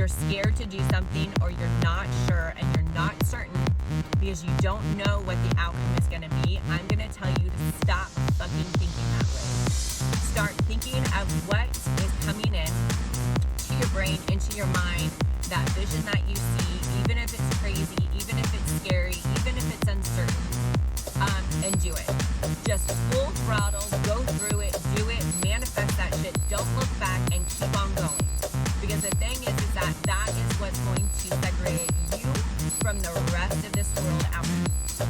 you're scared to do something, or you're not sure and you're not certain because you don't know what the outcome is going to be, I'm going to tell you to stop fucking thinking that way. Start thinking of what is coming in to your brain, into your mind, that vision that you see, even if it's crazy, even if it's scary, even if it's uncertain, and do it. Just full throttle, go through it, do it, manifest that shit, don't look back, and keep on going. Because the thing is that is what's going to segregate you from the rest of this world out there.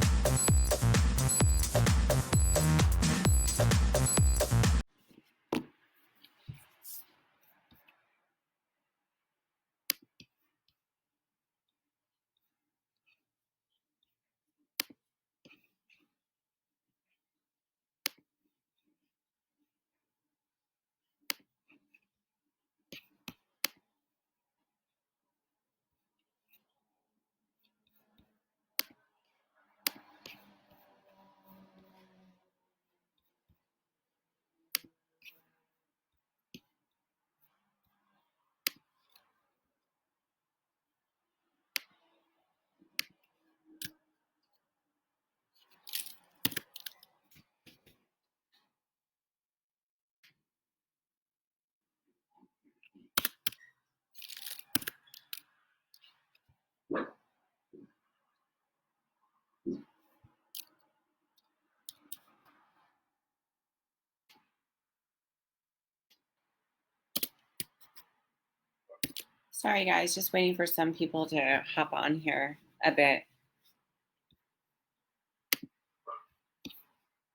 Sorry guys, just waiting for some people to hop on here a bit.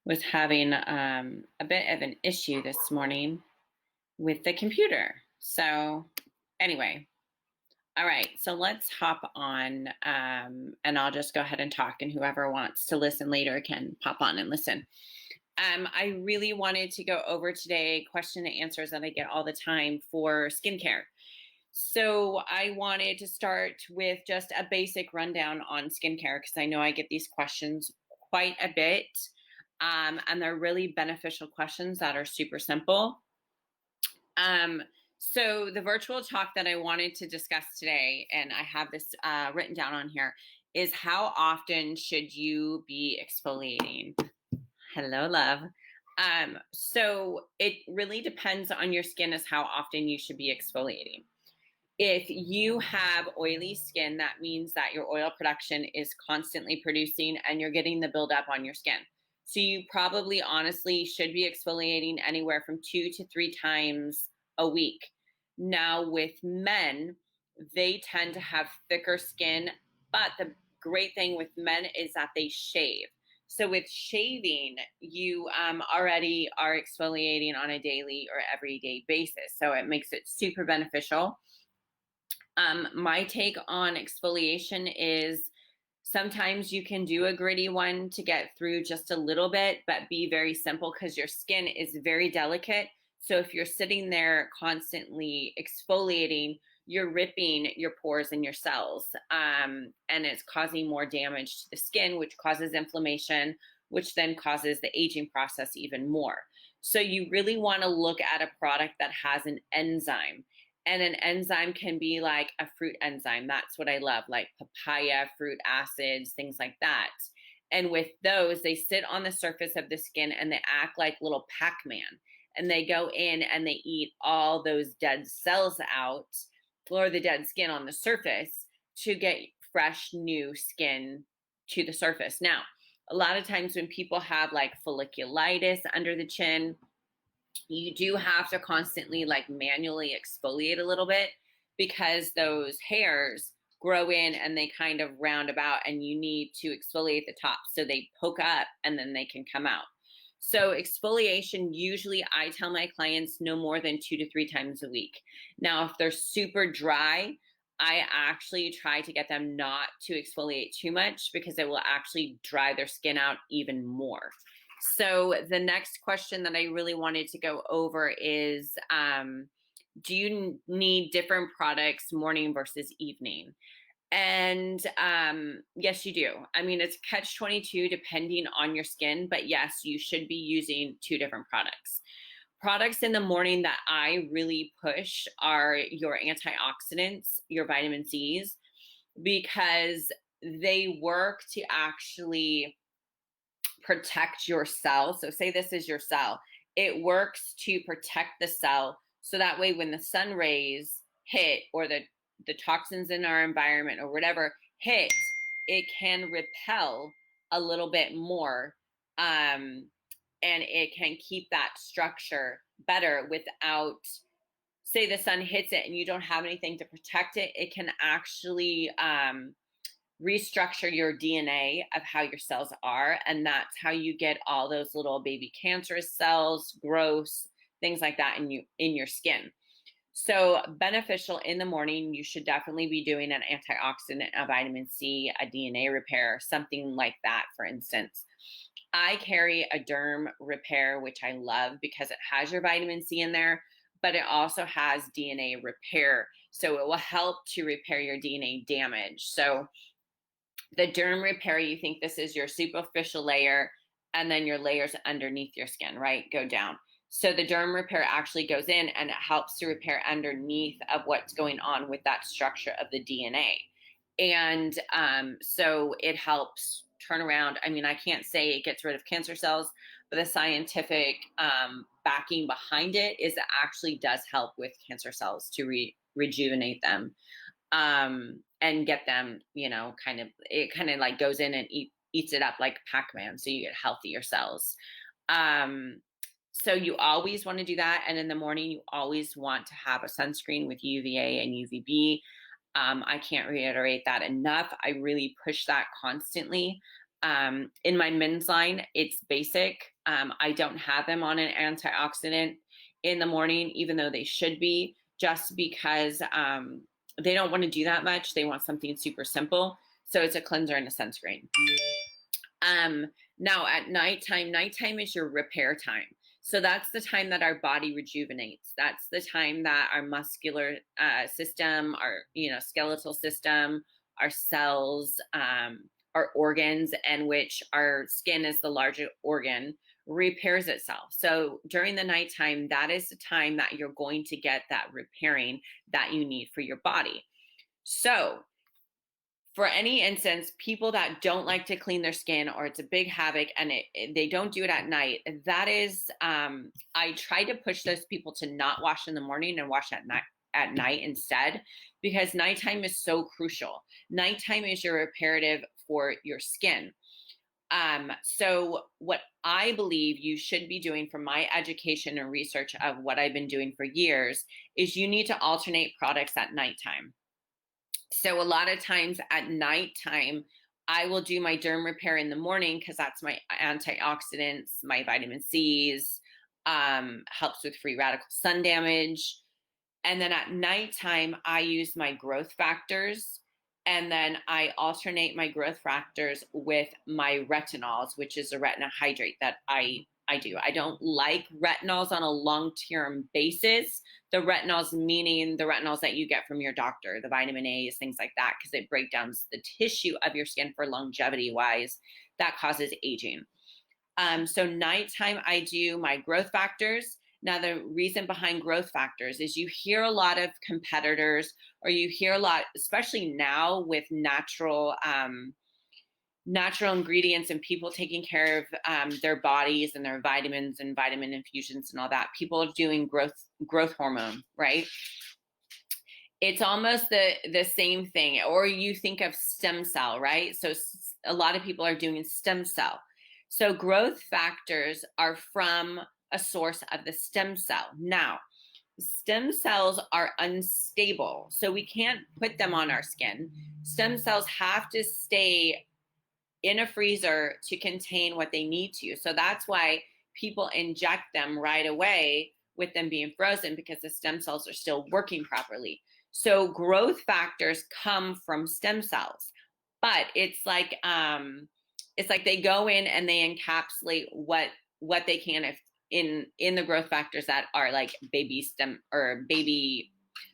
Was having a bit of an issue this morning with the computer. So anyway, all right, so let's hop on and I'll just go ahead and talk, and whoever wants to listen later can pop on and listen. I really wanted to go over today question and answers that I get all the time for skincare. So I wanted to start with just a basic rundown on skincare, because I know I get these questions quite a bit, and they're really beneficial questions that are super simple. So the virtual talk that I wanted to discuss today, and I have this written down on here, is how often should you be exfoliating? Hello, love. So it really depends on your skin as how often you should be exfoliating. If you have oily skin, that means that your oil production is constantly producing and you're getting the buildup on your skin. So you probably honestly should be exfoliating anywhere from 2 to 3 times a week. Now with men, they tend to have thicker skin, but the great thing with men is that they shave. So with shaving, you already are exfoliating on a daily or everyday basis. So it makes it super beneficial. My take on exfoliation is sometimes you can do a gritty one to get through just a little bit, but be very simple because your skin is very delicate. So if you're sitting there constantly exfoliating, you're ripping your pores and your cells, and it's causing more damage to the skin, which causes inflammation, which then causes the aging process even more. So you really want to look at a product that has an enzyme. And an enzyme can be like a fruit enzyme. That's what I love, like papaya, fruit acids, things like that. And with those, they sit on the surface of the skin and they act like little Pac-Man. And they go in and they eat all those dead cells out, or the dead skin on the surface, to get fresh, new skin to the surface. Now, a lot of times when people have like folliculitis under the chin, you do have to constantly like manually exfoliate a little bit, because those hairs grow in and they kind of round about, and you need to exfoliate the top so they poke up and then they can come out. So exfoliation, usually I tell my clients no more than 2 to 3 times a week. Now, if they're super dry, I actually try to get them not to exfoliate too much, because it will actually dry their skin out even more. So the next question that I really wanted to go over is, do you need different products morning versus evening? And yes, you do. I mean, it's catch-22 depending on your skin, but yes, you should be using 2 different products. products in the morning that I really push are your antioxidants, your vitamin C's, because they work to actually protect your cell. So say this is your cell. It works to protect the cell so that way when the sun rays hit, or the toxins in our environment or whatever hit, it can repel a little bit more, and it can keep that structure better without, say the sun hits it and you don't have anything to protect it, it can actually restructure your DNA of how your cells are. And that's how you get all those little baby cancerous cells, growths, things like that in your skin. So beneficial in the morning, you should definitely be doing an antioxidant, a vitamin C, a DNA repair, something like that, for instance. I carry a derm repair, which I love because it has your vitamin C in there, but it also has DNA repair. So it will help to repair your DNA damage. So the derm repair, you think this is your superficial layer, and then your layers underneath your skin, right? Go down. So the derm repair actually goes in and it helps to repair underneath of what's going on with that structure of the DNA. And so it helps turn around. I mean, I can't say it gets rid of cancer cells, but the scientific backing behind it is it actually does help with cancer cells to rejuvenate them. And get them, it kind of like goes in and eats it up like Pac-Man. So you get healthier cells. So you always want to do that. And in the morning, you always want to have a sunscreen with UVA and UVB. I can't reiterate that enough. I really push that constantly. In my men's line, it's basic. I don't have them on an antioxidant in the morning, even though they should be, just because they don't want to do that much. They want something super simple. So it's a cleanser and a sunscreen. Now at nighttime is your repair time. So that's the time that our body rejuvenates. That's the time that our muscular system, our skeletal system, our cells, our organs, and which our skin is the larger organ, repairs itself. So during the nighttime, that is the time that you're going to get that repairing that you need for your body. So for any instance, people that don't like to clean their skin, or it's a big havoc and they don't do it at night, that is, I try to push those people to not wash in the morning and wash at night instead, because nighttime is so crucial. Nighttime is your reparative for your skin. So what I believe you should be doing, from my education and research of what I've been doing for years, is you need to alternate products at nighttime. So a lot of times at nighttime, I will do my derm repair in the morning because that's my antioxidants, my vitamin C's, helps with free radical sun damage. And then at nighttime, I use my growth factors. And then I alternate my growth factors with my retinols, which is a retina hydrate that I do. I don't like retinols on a long-term basis. The retinols, meaning the retinols that you get from your doctor, the vitamin A's, things like that, because it breaks down the tissue of your skin for longevity-wise. That causes aging. So nighttime, I do my growth factors. Now, the reason behind growth factors is you hear a lot of competitors, or you hear a lot, especially now with natural ingredients and people taking care of their bodies and their vitamins and vitamin infusions and all that. People are doing growth hormone, right? It's almost the same thing. Or you think of stem cell, right? So a lot of people are doing stem cell. So growth factors are from a source of the stem cell. Now, stem cells are unstable, so we can't put them on our skin. Stem cells have to stay in a freezer to contain what they need to. So that's why people inject them right away with them being frozen, because the stem cells are still working properly. So growth factors come from stem cells, but it's like they go in and they encapsulate what they can if in the growth factors that are like baby stem or baby,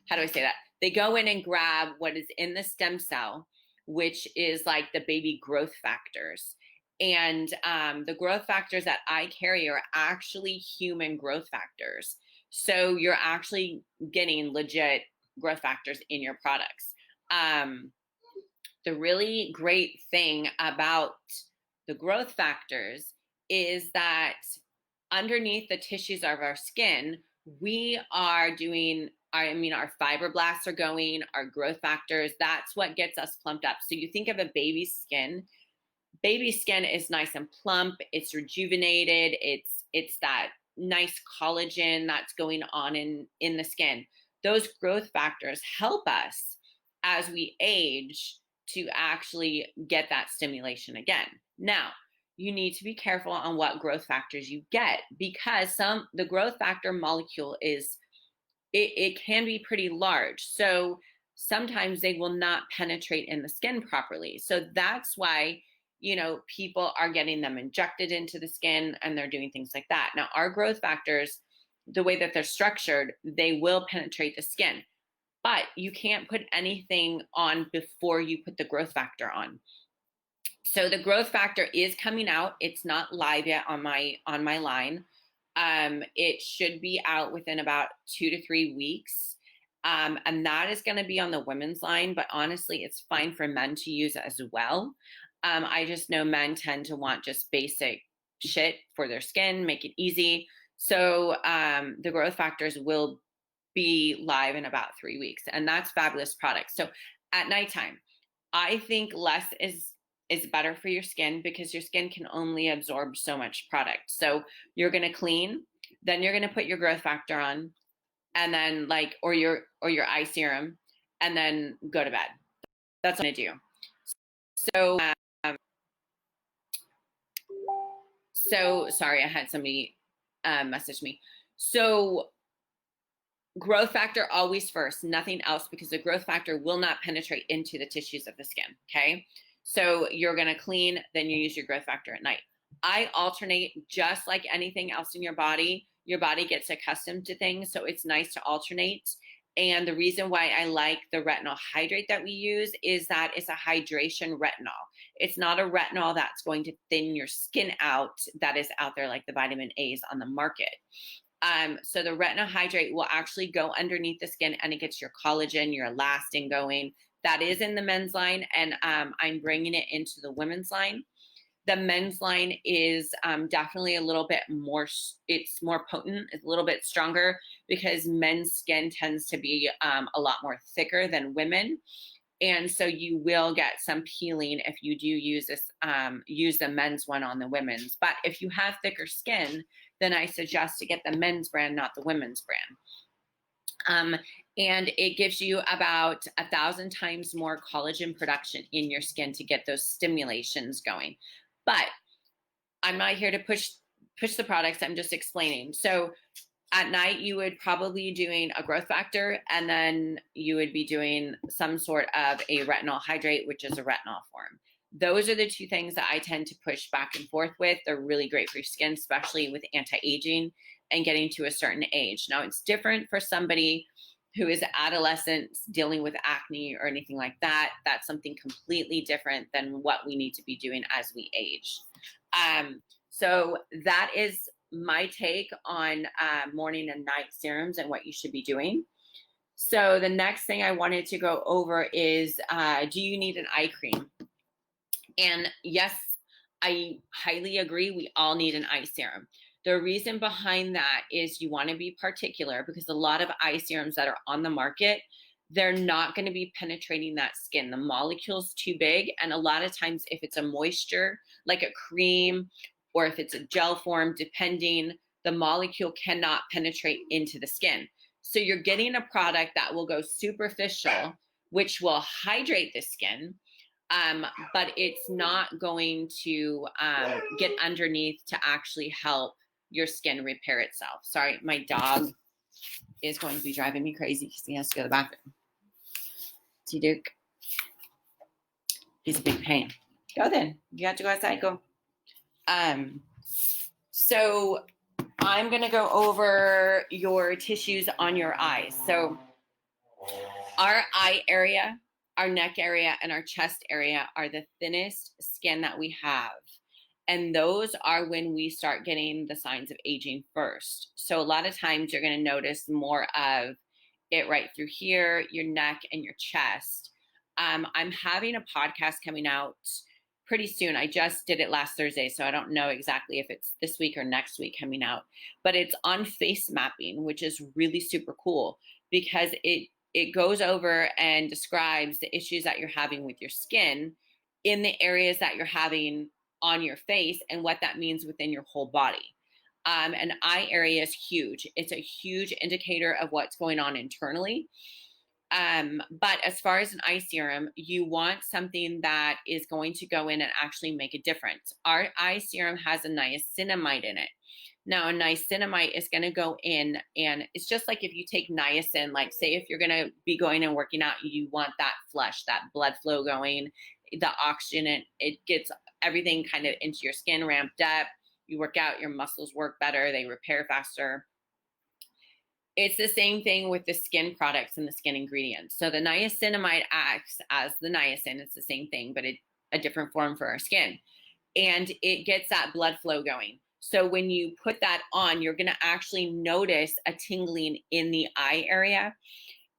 how do I say that? They go in and grab what is in the stem cell, which is like the baby growth factors. And the growth factors that I carry are actually human growth factors. So you're actually getting legit growth factors in your products. The really great thing about the growth factors is that underneath the tissues of our skin, we are doing, our fibroblasts are going, our growth factors, that's what gets us plumped up. So you think of a baby's skin. Baby skin is nice and plump, it's rejuvenated, it's that nice collagen that's going on in the skin. Those growth factors help us as we age to actually get that stimulation again. Now, you need to be careful on what growth factors you get, because the growth factor molecule it can be pretty large. So sometimes they will not penetrate in the skin properly. So that's why, people are getting them injected into the skin and they're doing things like that. Now, our growth factors, the way that they're structured, they will penetrate the skin, but you can't put anything on before you put the growth factor on. So the growth factor is coming out. It's not live yet on my line. It should be out within about 2 to 3 weeks. And that is going to be on the women's line, but honestly, it's fine for men to use as well. I just know men tend to want just basic shit for their skin, make it easy. So the growth factors will be live in about 3 weeks, and that's fabulous product. So at nighttime, I think less is better for your skin, because your skin can only absorb so much product. So you're going to clean, then you're going to put your growth factor on, and then or your eye serum, and then go to bed. That's what I'm going to do. So sorry, I had somebody message me. So growth factor always first, nothing else, because the growth factor will not penetrate into the tissues of the skin. Okay. So you're going to clean, then you use your growth factor at night. I alternate, just like anything else in your body. Your body gets accustomed to things, so it's nice to alternate. And the reason why I like the retinol hydrate that we use is that it's a hydration retinol. It's not a retinol that's going to thin your skin out, that is out there like the vitamin A's on the market. So the retinol hydrate will actually go underneath the skin, and it gets your collagen, your elastin going. That is in the men's line, and I'm bringing it into the women's line. The men's line is definitely a little bit more, it's more potent, it's a little bit stronger, because men's skin tends to be a lot more thicker than women. And so you will get some peeling if you do use this, use the men's one on the women's. But if you have thicker skin, then I suggest to get the men's brand, not the women's brand. And it gives you about 1,000 times more collagen production in your skin to get those stimulations going. But I'm not here to push the products. I'm just explaining. So at night, you would probably be doing a growth factor, and then you would be doing some sort of a retinol hydrate, which is a retinol form. Those are the two things that I tend to push back and forth with. They're really great for your skin, especially with anti-aging and getting to a certain age. Now, it's different for somebody who is adolescent dealing with acne or anything like that. That's something completely different than what we need to be doing as we age. So that is my take on morning and night serums and what you should be doing. So the next thing I wanted to go over is, do you need an eye cream? And yes, I highly agree. We all need an eye serum. The reason behind that is you want to be particular, because a lot of eye serums that are on the market, they're not going to be penetrating that skin. The molecule's too big. And a lot of times, if it's a moisture, like a cream, or if it's a gel form, depending, the molecule cannot penetrate into the skin. So you're getting a product that will go superficial, which will hydrate the skin, but it's not going to get underneath to actually help your skin repair itself. Sorry, my dog is going to be driving me crazy because he has to go to the bathroom. See, Duke? He's a big pain. Go then. You have to go outside. Go. So I'm going to go over your tissues on your eyes. So our eye area, our neck area, and our chest area are the thinnest skin that we have. And those are when we start getting the signs of aging first. So a lot of times you're going to notice more of it right through here, your neck and your chest. I'm having a podcast coming out pretty soon. I just did it last Thursday, so I don't know exactly if it's this week or next week coming out, but it's on face mapping, which is really super cool because it goes over and describes the issues that you're having with your skin in the areas that you're having on your face and what that means within your whole body. An eye area is huge. It's a huge indicator of what's going on internally. But as far as an eye serum, you want something that is going to go in and actually make a difference. Our eye serum has a niacinamide in it. Now, a niacinamide is going to go in, and it's just like if you take niacin, like say if you're going to be going and working out, you want that flush, that blood flow going, the oxygen, it gets everything kind of into your skin ramped up. You work out, your muscles work better, they repair faster. It's the same thing with the skin products and the skin ingredients. So the niacinamide acts as the niacin. It's the same thing, but a different form for our skin. And it gets that blood flow going. So when you put that on, you're going to actually notice a tingling in the eye area.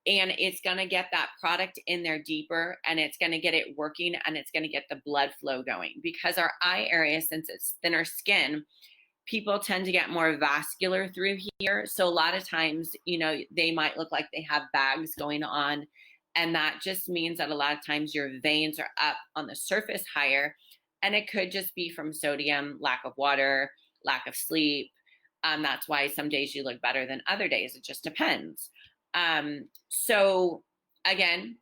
And it's going to get that product in there deeper, and it's going to get it working, and it's going to get the blood flow going. Because our eye area, since it's thinner skin, people tend to get more vascular through here. So a lot of times, they might look like they have bags going on. And that just means that a lot of times your veins are up on the surface higher. And it could just be from sodium, lack of water, lack of sleep. That's why some days you look better than other days. It just depends. So again,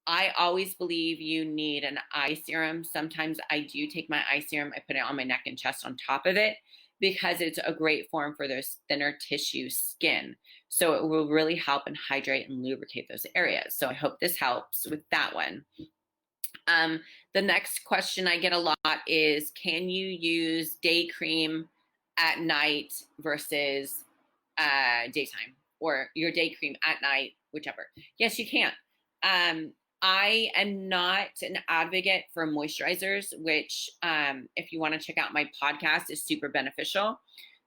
I always believe you need an eye serum. Sometimes I do take my eye serum, I put it on my neck and chest on top of it, because it's a great form for those thinner tissue skin. So it will really help and hydrate and lubricate those areas. So I hope this helps with that one. The next question I get a lot is, can you use day cream at night versus daytime, or your day cream at night, whichever? Yes, you can. I am not an advocate for moisturizers, which if you want to check out my podcast, is super beneficial.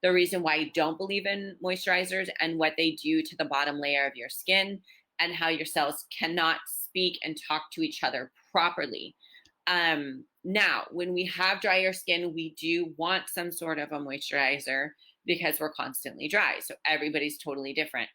The reason why I don't believe in moisturizers and what they do to the bottom layer of your skin, and how your cells cannot speak and talk to each other properly. Now, when we have drier skin, we do want some sort of a moisturizer because we're constantly dry. So everybody's totally different.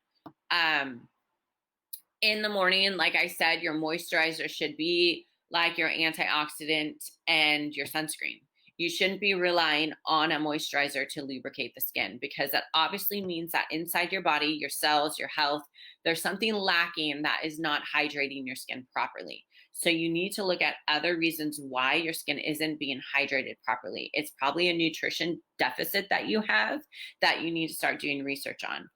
In the morning, like I said, your moisturizer should be like your antioxidant and your sunscreen. You shouldn't be relying on a moisturizer to lubricate the skin, because that obviously means that inside your body, your cells, your health, there's something lacking that is not hydrating your skin properly. So you need to look at other reasons why your skin isn't being hydrated properly. It's probably a nutrition deficit that you have that you need to start doing research on.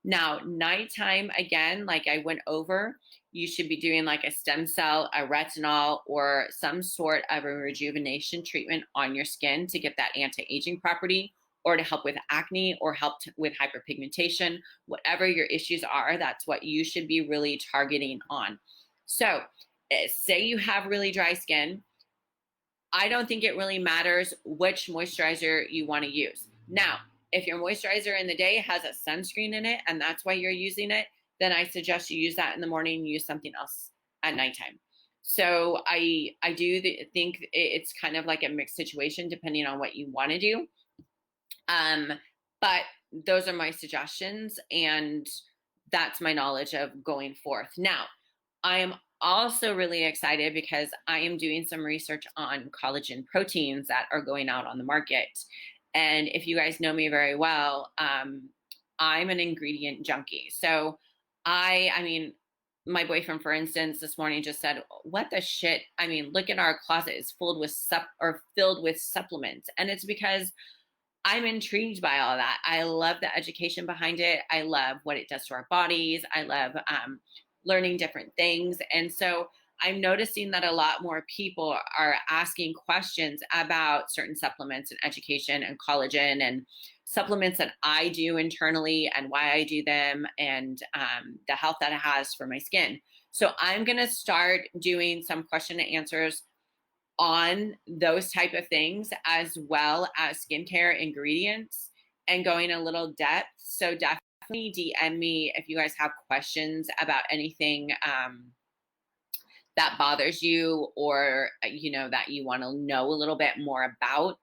Now, nighttime, again, like I went over, you should be doing like a stem cell, a retinol, or some sort of a rejuvenation treatment on your skin to get that anti-aging property, or to help with acne, or help with hyperpigmentation. Whatever your issues are, that's what you should be really targeting on. So say you have really dry skin, I don't think it really matters which moisturizer you want to use. Now, if your moisturizer in the day has a sunscreen in it and that's why you're using it, then I suggest you use that in the morning and use something else at nighttime. So I do think it's kind of like a mixed situation depending on what you want to do. But those are my suggestions, and that's my knowledge of going forth. Now, I am also really excited because I am doing some research on collagen proteins that are going out on the market. And if you guys know me very well, I'm an ingredient junkie. So I mean, my boyfriend, for instance, this morning just said, "What the shit? I mean, look at our closet is filled with supplements." And it's because I'm intrigued by all that. I love the education behind it. I love what it does to our bodies. I love learning different things. And so I'm noticing that a lot more people are asking questions about certain supplements and education and collagen and supplements that I do internally and why I do them, and the health that it has for my skin. So I'm going to start doing some question and answers on those type of things, as well as skincare ingredients, and going a little depth. So definitely DM me if you guys have questions about anything that bothers you, or that you want to know a little bit more about.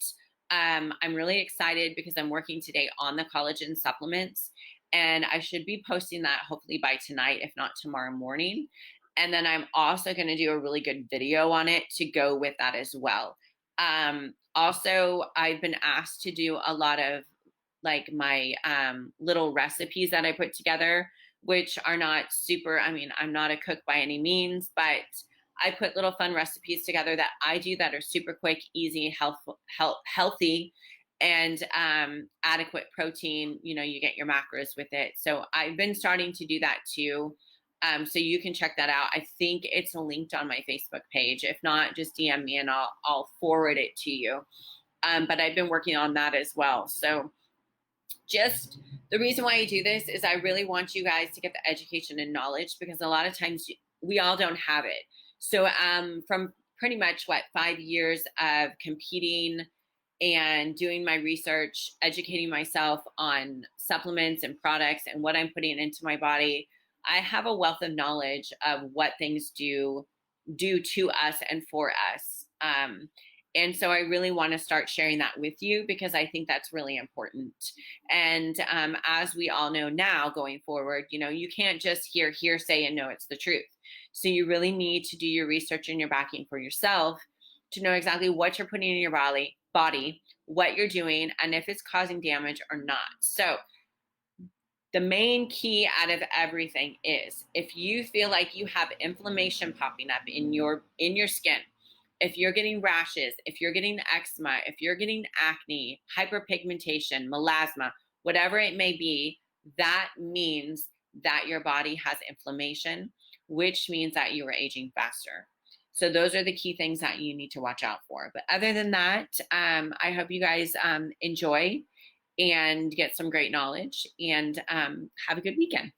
I'm really excited because I'm working today on the collagen supplements, and I should be posting that hopefully by tonight, if not tomorrow morning. And then I'm also going to do a really good video on it to go with that as well. Also, I've been asked to do a lot of like my little recipes that I put together, which are not super, I mean, I'm not a cook by any means, but I put little fun recipes together that I do that are super quick, easy, healthy, and adequate protein. You get your macros with it. So I've been starting to do that too. So you can check that out. I think it's linked on my Facebook page. If not, just DM me and I'll forward it to you. But I've been working on that as well. So just the reason why I do this is I really want you guys to get the education and knowledge, because a lot of times we all don't have it. So from pretty much 5 years of competing and doing my research, educating myself on supplements and products and what I'm putting into my body, I have a wealth of knowledge of what things do to us and for us. And so I really want to start sharing that with you, because I think that's really important. And as we all know now, going forward, you can't just hear hearsay and know it's the truth. So you really need to do your research and your backing for yourself to know exactly what you're putting in your body, what you're doing, and if it's causing damage or not. So the main key out of everything is, if you feel like you have inflammation popping up in your skin, if you're getting rashes, if you're getting eczema, if you're getting acne, hyperpigmentation, melasma, whatever it may be, that means that your body has inflammation, which means that you are aging faster. So those are the key things that you need to watch out for. But other than that, I hope you guys enjoy and get some great knowledge, and have a good weekend.